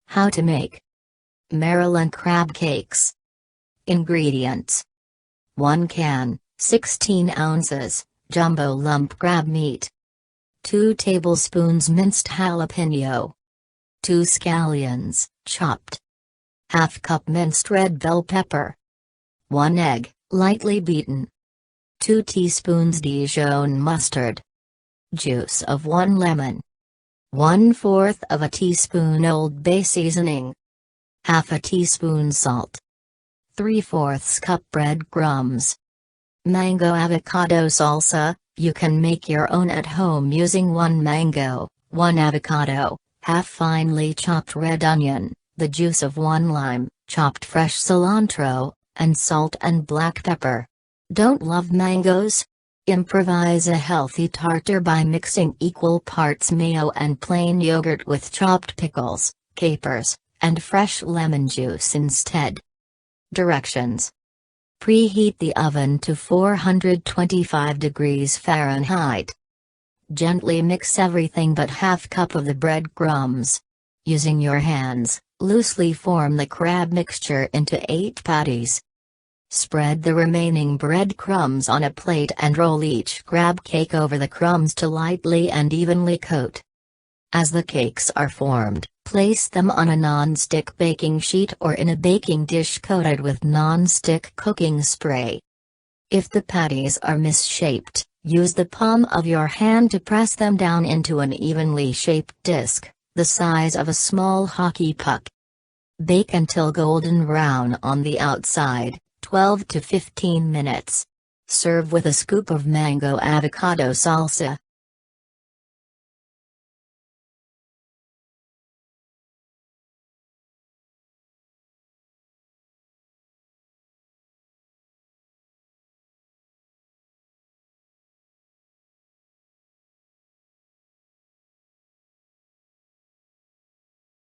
How to make Maryland crab cakes. Ingredients: 1 can, 16 ounces, jumbo lump crab meat. 2 tablespoons minced jalapeno. 2 scallions, chopped. Half cup minced red bell pepper. 1 egg, lightly beaten. 2 teaspoons Dijon mustard. Juice of 1 lemon. 1/4 of a teaspoon Old Bay seasoning. Half a teaspoon salt. 3/4 cup breadcrumbs. Mango-avocado salsa. You can make your own at home using 1 mango, 1 avocado, half finely chopped red onion, the juice of 1 lime, chopped fresh cilantro, and salt and black pepper. Don't love mangoes? Improvise a healthy tartar by mixing equal parts mayo and plain yogurt with chopped pickles, capers, and fresh lemon juice instead. Directions: preheat the oven to 425 degrees Fahrenheit. Gently mix everything but half cup of the breadcrumbs. Using your hands, loosely form the crab mixture into 8 patties. Spread the remaining breadcrumbs on a plate and roll each crab cake over the crumbs to lightly and evenly coat. As the cakes are formed, place them on a non-stick baking sheet or in a baking dish coated with non-stick cooking spray. If the patties are misshaped, use the palm of your hand to press them down into an evenly shaped disc, the size of a small hockey puck. Bake until golden brown on the outside, 12 to 15 minutes. Serve with a scoop of mango avocado salsa.